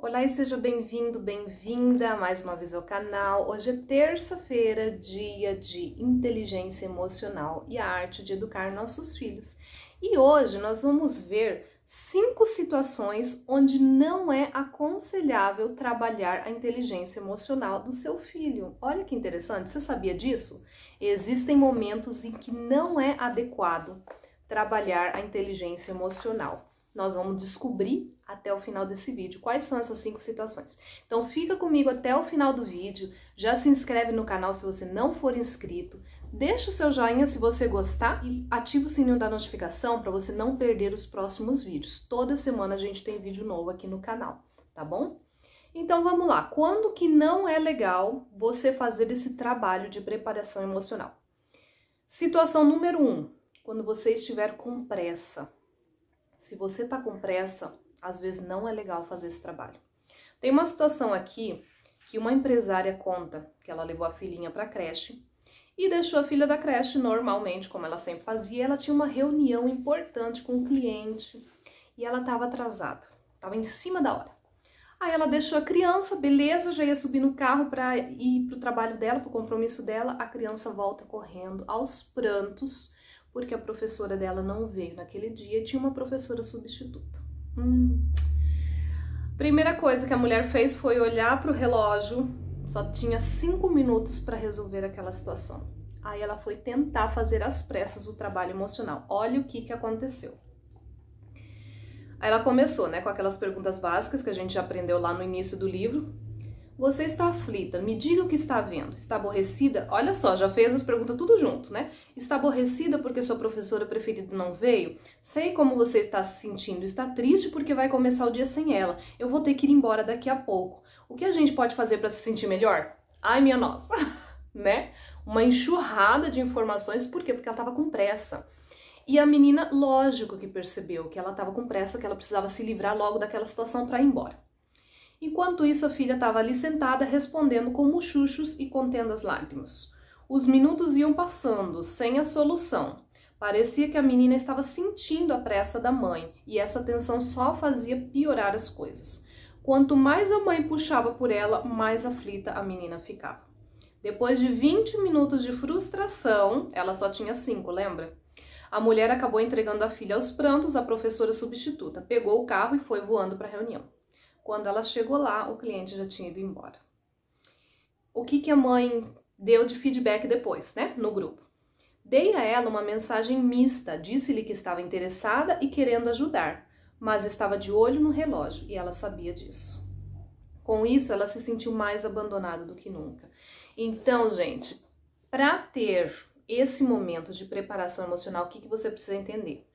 Olá e seja bem-vindo, bem-vinda mais uma vez ao canal. Hoje é terça-feira, dia de inteligência emocional e a arte de educar nossos filhos. E hoje nós vamos ver 5 situações onde não é aconselhável trabalhar a inteligência emocional do seu filho. Olha que interessante, você sabia disso? Existem momentos em que não é adequado trabalhar a inteligência emocional. Nós vamos descobrir até o final desse vídeo quais são essas 5 situações. Então fica comigo até o final do vídeo, já se inscreve no canal se você não for inscrito, deixa o seu joinha se você gostar e ativa o sininho da notificação para você não perder os próximos vídeos. Toda semana a gente tem vídeo novo aqui no canal, tá bom? Então vamos lá, quando que não é legal você fazer esse trabalho de preparação emocional? Situação número 1, quando você estiver com pressa. Se você tá com pressa, às vezes não é legal fazer esse trabalho. Tem uma situação aqui que uma empresária conta que ela levou a filhinha para a creche e deixou a filha da creche normalmente, como ela sempre fazia. Ela tinha uma reunião importante com o cliente e ela estava atrasada, estava em cima da hora. Aí ela deixou a criança, beleza, já ia subir no carro para ir para o trabalho dela, para o compromisso dela. A criança volta correndo aos prantos, porque a professora dela não veio naquele dia e tinha uma professora substituta. Primeira coisa que a mulher fez foi olhar para o relógio, só tinha 5 minutos para resolver aquela situação. Aí ela foi tentar fazer às pressas o trabalho emocional. Olha o que aconteceu. Aí ela começou, né, com aquelas perguntas básicas que a gente já aprendeu lá no início do livro. Você está aflita? Me diga o que está vendo. Está aborrecida? Olha só, já fez as perguntas tudo junto, né? Está aborrecida porque sua professora preferida não veio? Sei como você está se sentindo. Está triste porque vai começar o dia sem ela. Eu vou ter que ir embora daqui a pouco. O que a gente pode fazer para se sentir melhor? Ai, minha nossa, né? Uma enxurrada de informações. Por quê? Porque ela estava com pressa. E a menina, lógico que percebeu que ela estava com pressa, que ela precisava se livrar logo daquela situação para ir embora. Enquanto isso, a filha estava ali sentada, respondendo com muxuxos e contendo as lágrimas. Os minutos iam passando, sem a solução. Parecia que a menina estava sentindo a pressa da mãe, e essa tensão só fazia piorar as coisas. Quanto mais a mãe puxava por ela, mais aflita a menina ficava. Depois de 20 minutos de frustração, ela só tinha 5, lembra? A mulher acabou entregando a filha aos prantos à professora substituta, pegou o carro e foi voando para a reunião. Quando ela chegou lá, o cliente já tinha ido embora. O que a mãe deu de feedback depois, né, no grupo? Dei a ela uma mensagem mista, disse-lhe que estava interessada e querendo ajudar, mas estava de olho no relógio e ela sabia disso. Com isso, ela se sentiu mais abandonada do que nunca. Então, gente, para ter esse momento de preparação emocional, o que você precisa entender?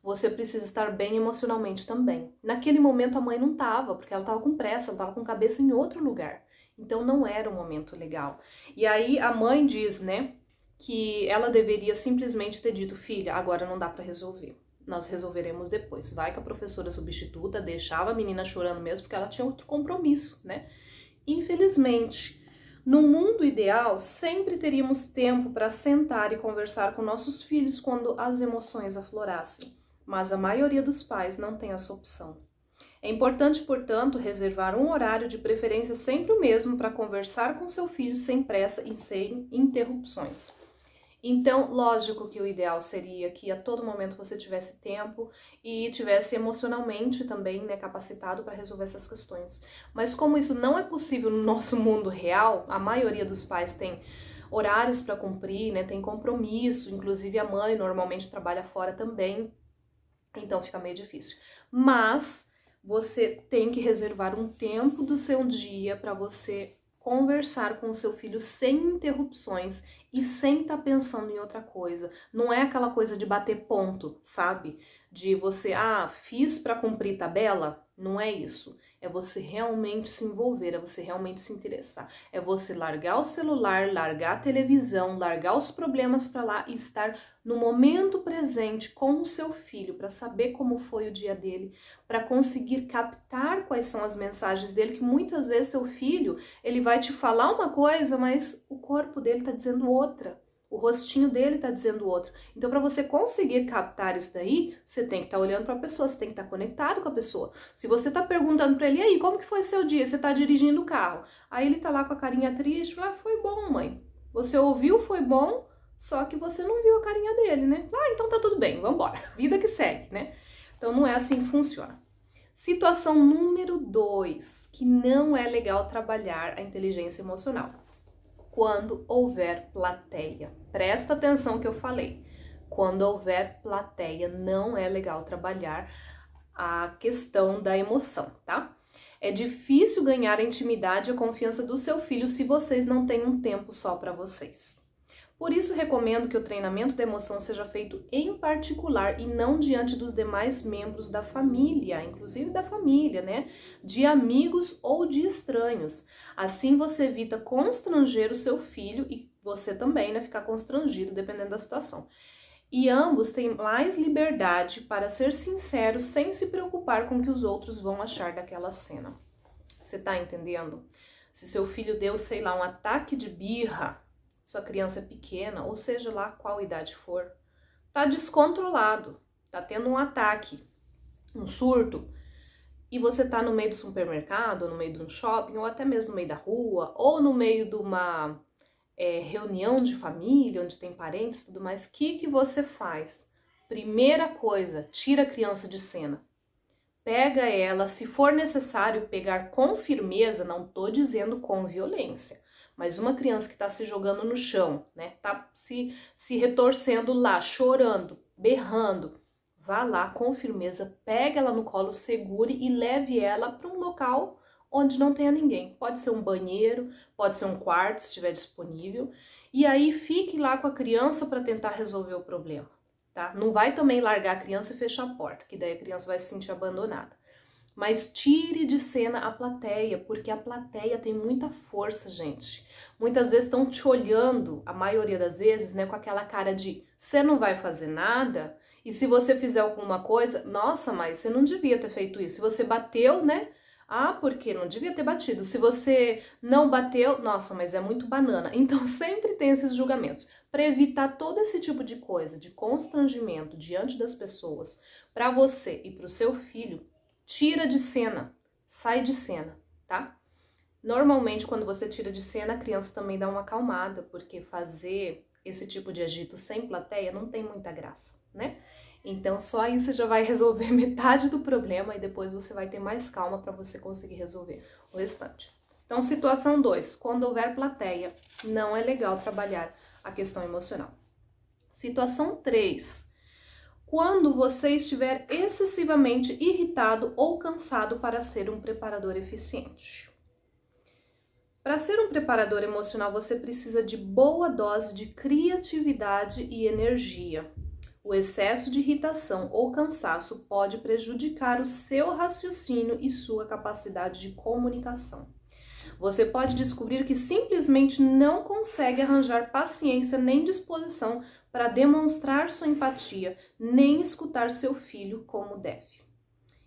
Você precisa estar bem emocionalmente também. Naquele momento a mãe não estava, porque ela estava com pressa, ela estava com a cabeça em outro lugar. Então não era um momento legal. E aí a mãe diz, né, que ela deveria simplesmente ter dito, filha, agora não dá para resolver. Nós resolveremos depois. Vai que a professora substituta deixava a menina chorando mesmo, porque ela tinha outro compromisso, né? Infelizmente, no mundo ideal, sempre teríamos tempo para sentar e conversar com nossos filhos quando as emoções aflorassem. Mas a maioria dos pais não tem essa opção. É importante, portanto, reservar um horário de preferência sempre o mesmo para conversar com seu filho sem pressa e sem interrupções. Então, lógico que o ideal seria que a todo momento você tivesse tempo e tivesse emocionalmente também, né, capacitado para resolver essas questões. Mas como isso não é possível no nosso mundo real, a maioria dos pais tem horários para cumprir, né, tem compromisso, inclusive a mãe normalmente trabalha fora também. Então fica meio difícil. Mas você tem que reservar um tempo do seu dia para você conversar com o seu filho sem interrupções e sem estar pensando em outra coisa. Não é aquela coisa de bater ponto, sabe? De você, fiz para cumprir tabela. Não é isso. É você realmente se envolver, é você realmente se interessar. É você largar o celular, largar a televisão, largar os problemas para lá e estar no momento presente com o seu filho para saber como foi o dia dele, para conseguir captar quais são as mensagens dele, que muitas vezes seu filho, ele vai te falar uma coisa, mas o corpo dele está dizendo outra. O rostinho dele tá dizendo outro. Então, para você conseguir captar isso daí, você tem que estar olhando para a pessoa, você tem que estar conectado com a pessoa. Se você tá perguntando para ele, e aí, como que foi seu dia? Você tá dirigindo o carro. Aí ele tá lá com a carinha triste, fala, foi bom, mãe. Você ouviu, foi bom, só que você não viu a carinha dele, né? Ah, então tá tudo bem, vambora. Vida que segue, né? Então, não é assim que funciona. Situação número 2, que não é legal trabalhar a inteligência emocional. Quando houver plateia. Presta atenção que eu falei. Quando houver plateia, não é legal trabalhar a questão da emoção, tá? É difícil ganhar a intimidade e a confiança do seu filho se vocês não têm um tempo só para vocês. Por isso, recomendo que o treinamento da emoção seja feito em particular e não diante dos demais membros da família, inclusive da família, né? De amigos ou de estranhos. Assim você evita constranger o seu filho e você também, né? Ficar constrangido dependendo da situação. E ambos têm mais liberdade para ser sinceros sem se preocupar com o que os outros vão achar daquela cena. Você tá entendendo? Se seu filho deu, sei lá, um ataque de birra, sua criança é pequena, ou seja lá qual idade for, tá descontrolado, tá tendo um ataque, um surto, e você tá no meio do supermercado, ou no meio de um shopping, ou até mesmo no meio da rua, ou no meio de uma reunião de família, onde tem parentes e tudo mais, o que você faz? Primeira coisa, tira a criança de cena. Pega ela, se for necessário pegar com firmeza, não tô dizendo com violência, mas uma criança que está se jogando no chão, né, tá se retorcendo lá, chorando, berrando, vá lá com firmeza, pega ela no colo, segure e leve ela para um local onde não tenha ninguém. Pode ser um banheiro, pode ser um quarto, se estiver disponível. E aí fique lá com a criança para tentar resolver o problema, tá? Não vai também largar a criança e fechar a porta, que daí a criança vai se sentir abandonada. Mas tire de cena a plateia, porque a plateia tem muita força, gente. Muitas vezes estão te olhando, a maioria das vezes, né, com aquela cara de você não vai fazer nada, e se você fizer alguma coisa, nossa, mas você não devia ter feito isso. Se você bateu, né? Ah, porque não devia ter batido. Se você não bateu, nossa, mas é muito banana. Então sempre tem esses julgamentos. Para evitar todo esse tipo de coisa, de constrangimento diante das pessoas, para você e para o seu filho, tira de cena, sai de cena, tá? Normalmente, quando você tira de cena, a criança também dá uma acalmada, porque fazer esse tipo de agito sem plateia não tem muita graça, né? Então, só aí você já vai resolver metade do problema e depois você vai ter mais calma para você conseguir resolver o restante. Então, situação 2, quando houver plateia, não é legal trabalhar a questão emocional. Situação 3, quando você estiver excessivamente irritado ou cansado para ser um preparador eficiente. Para ser um preparador emocional, você precisa de boa dose de criatividade e energia. O excesso de irritação ou cansaço pode prejudicar o seu raciocínio e sua capacidade de comunicação. Você pode descobrir que simplesmente não consegue arranjar paciência nem disposição para demonstrar sua empatia, nem escutar seu filho como deve.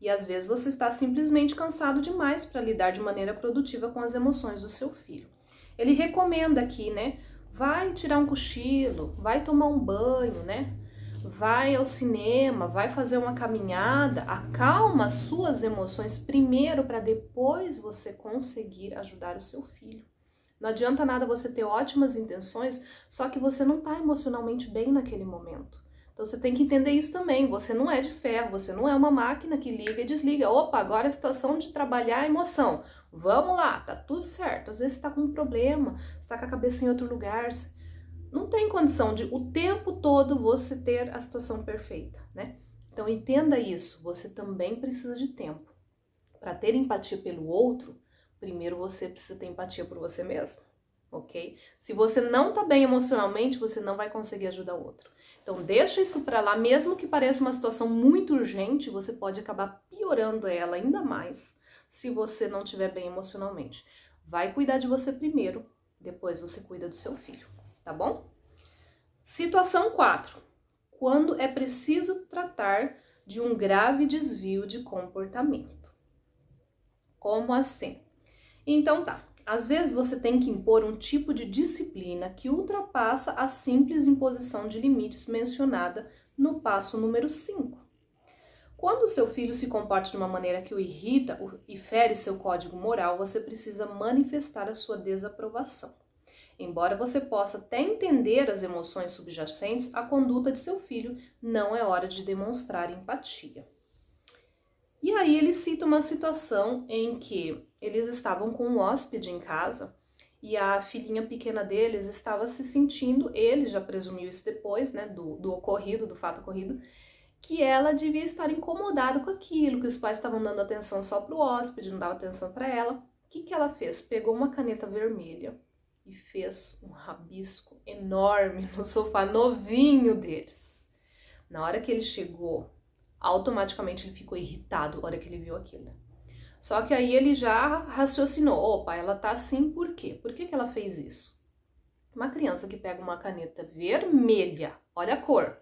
E às vezes você está simplesmente cansado demais para lidar de maneira produtiva com as emoções do seu filho. Ele recomenda aqui, né? Vai tirar um cochilo, vai tomar um banho, né? Vai ao cinema, vai fazer uma caminhada, acalma as suas emoções primeiro para depois você conseguir ajudar o seu filho. Não adianta nada você ter ótimas intenções, só que você não está emocionalmente bem naquele momento. Então você tem que entender isso também, você não é de ferro, você não é uma máquina que liga e desliga. Opa, agora é a situação de trabalhar a emoção. Vamos lá, tá tudo certo. Às vezes você está com um problema, você está com a cabeça em outro lugar. Não tem condição de o tempo todo você ter a situação perfeita, né? Então entenda isso, você também precisa de tempo. Para ter empatia pelo outro, primeiro você precisa ter empatia por você mesmo, ok? Se você não tá bem emocionalmente, você não vai conseguir ajudar o outro. Então deixa isso para lá, mesmo que pareça uma situação muito urgente, você pode acabar piorando ela ainda mais se você não estiver bem emocionalmente. Vai cuidar de você primeiro, depois você cuida do seu filho, tá bom? Situação 4. Quando é preciso tratar de um grave desvio de comportamento. Como assim? Então tá, Às vezes você tem que impor um tipo de disciplina que ultrapassa a simples imposição de limites mencionada no passo número 5. Quando o seu filho se comporta de uma maneira que o irrita e fere seu código moral, você precisa manifestar a sua desaprovação. Embora você possa até entender as emoções subjacentes à conduta de seu filho, não é hora de demonstrar empatia. E aí ele cita uma situação em que eles estavam com um hóspede em casa e a filhinha pequena deles estava se sentindo, ele já presumiu isso depois, né, do ocorrido, do fato ocorrido, que ela devia estar incomodada com aquilo, que os pais estavam dando atenção só para o hóspede, não dava atenção para ela. O que ela fez? Pegou uma caneta vermelha e fez um rabisco enorme no sofá novinho deles. Na hora que ele chegou, automaticamente ele ficou irritado na hora que ele viu aquilo. Só que aí ele já raciocinou, opa, ela tá assim por quê? Por que ela fez isso? Uma criança que pega uma caneta vermelha, olha a cor,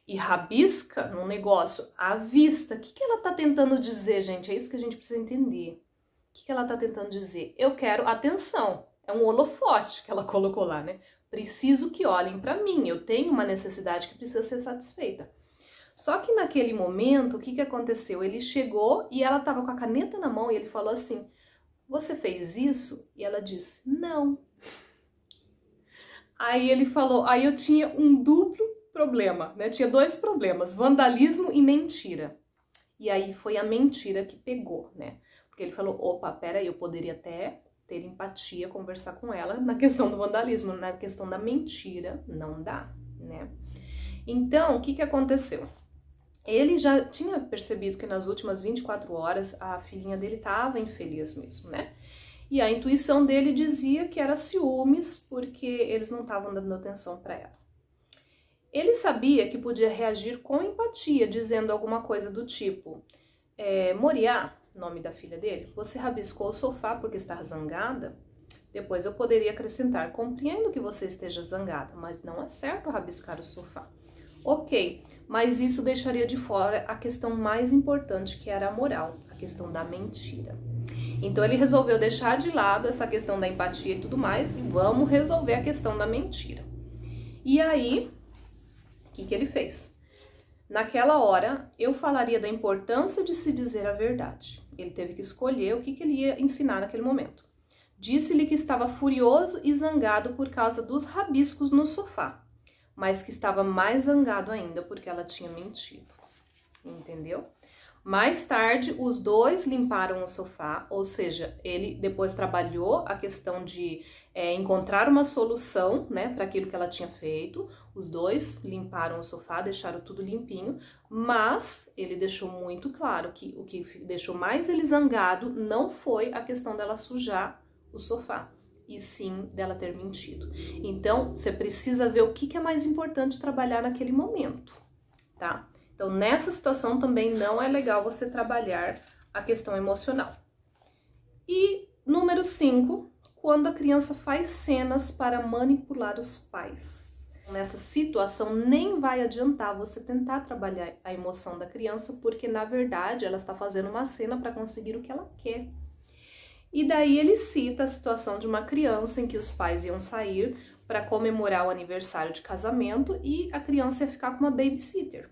e rabisca num negócio à vista, o que ela tá tentando dizer, gente? É isso que a gente precisa entender. O que ela tá tentando dizer? Eu quero atenção. É um holofote que ela colocou lá, né? Preciso que olhem para mim, eu tenho uma necessidade que precisa ser satisfeita. Só que naquele momento, o que aconteceu? Ele chegou e ela estava com a caneta na mão e ele falou assim, você fez isso? E ela disse, não. Aí ele falou, aí eu tinha um duplo problema, né? Tinha 2 problemas, vandalismo e mentira. E aí foi a mentira que pegou, né? Porque ele falou, opa, peraí, eu poderia até ter empatia, conversar com ela na questão do vandalismo, na questão da mentira, não dá, né? Então, o que aconteceu? Ele já tinha percebido que nas últimas 24 horas a filhinha dele estava infeliz mesmo, né? E a intuição dele dizia que era ciúmes porque eles não estavam dando atenção para ela. Ele sabia que podia reagir com empatia, dizendo alguma coisa do tipo, Moriá, nome da filha dele, você rabiscou o sofá porque está zangada? Depois eu poderia acrescentar, compreendo que você esteja zangada, mas não é certo rabiscar o sofá. Ok, mas isso deixaria de fora a questão mais importante, que era a moral, a questão da mentira. Então ele resolveu deixar de lado essa questão da empatia e tudo mais, e vamos resolver a questão da mentira. E aí, o que ele fez? Naquela hora, eu falaria da importância de se dizer a verdade. Ele teve que escolher o que ele ia ensinar naquele momento. Disse-lhe que estava furioso e zangado por causa dos rabiscos no sofá, mas que estava mais zangado ainda porque ela tinha mentido. Entendeu? Mais tarde, os dois limparam o sofá, ou seja, ele depois trabalhou a questão de encontrar uma solução, né, para aquilo que ela tinha feito. Os dois limparam o sofá, deixaram tudo limpinho, mas ele deixou muito claro que o que deixou mais ele zangado não foi a questão dela sujar o sofá, e sim dela ter mentido. Então, você precisa ver o que é mais importante trabalhar naquele momento, tá? Então, nessa situação também não é legal você trabalhar a questão emocional. E número 5, quando a criança faz cenas para manipular os pais. Nessa situação, nem vai adiantar você tentar trabalhar a emoção da criança, porque, na verdade, ela está fazendo uma cena para conseguir o que ela quer. E daí ele cita a situação de uma criança em que os pais iam sair para comemorar o aniversário de casamento e a criança ia ficar com uma babysitter.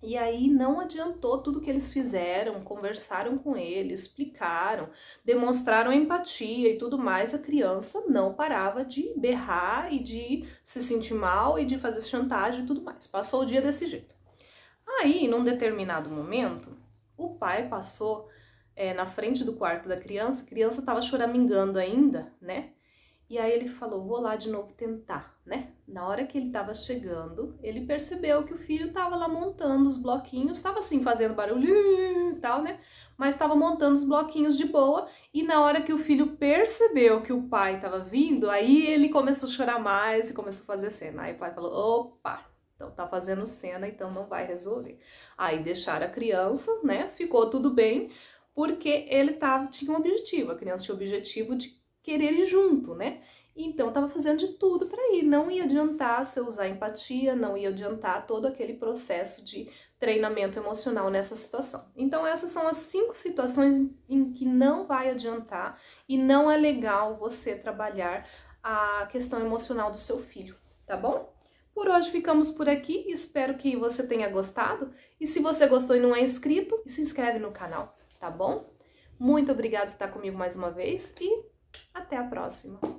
E aí não adiantou tudo que eles fizeram, conversaram com ele, explicaram, demonstraram empatia e tudo mais, a criança não parava de berrar e de se sentir mal e de fazer chantagem e tudo mais. Passou o dia desse jeito. Aí, num determinado momento, o pai passou na frente do quarto da criança, a criança estava choramingando ainda, né? E aí ele falou, vou lá de novo tentar, né? Na hora que ele estava chegando, ele percebeu que o filho estava lá montando os bloquinhos, estava assim fazendo barulho e tal, né? Mas estava montando os bloquinhos de boa, e na hora que o filho percebeu que o pai estava vindo, aí ele começou a chorar mais e começou a fazer cena. Aí o pai falou, opa, então tá fazendo cena, então não vai resolver. Aí deixaram a criança, né? Ficou tudo bem, porque ele tinha um objetivo, a criança tinha o objetivo de querer ir junto, né? Então, estava fazendo de tudo para ir. Não ia adiantar se eu usar empatia, não ia adiantar todo aquele processo de treinamento emocional nessa situação. Então, essas são as 5 situações em que não vai adiantar e não é legal você trabalhar a questão emocional do seu filho, tá bom? Por hoje ficamos por aqui, espero que você tenha gostado. E se você gostou e não é inscrito, se inscreve no canal, tá bom? Muito obrigada por estar comigo mais uma vez e até a próxima!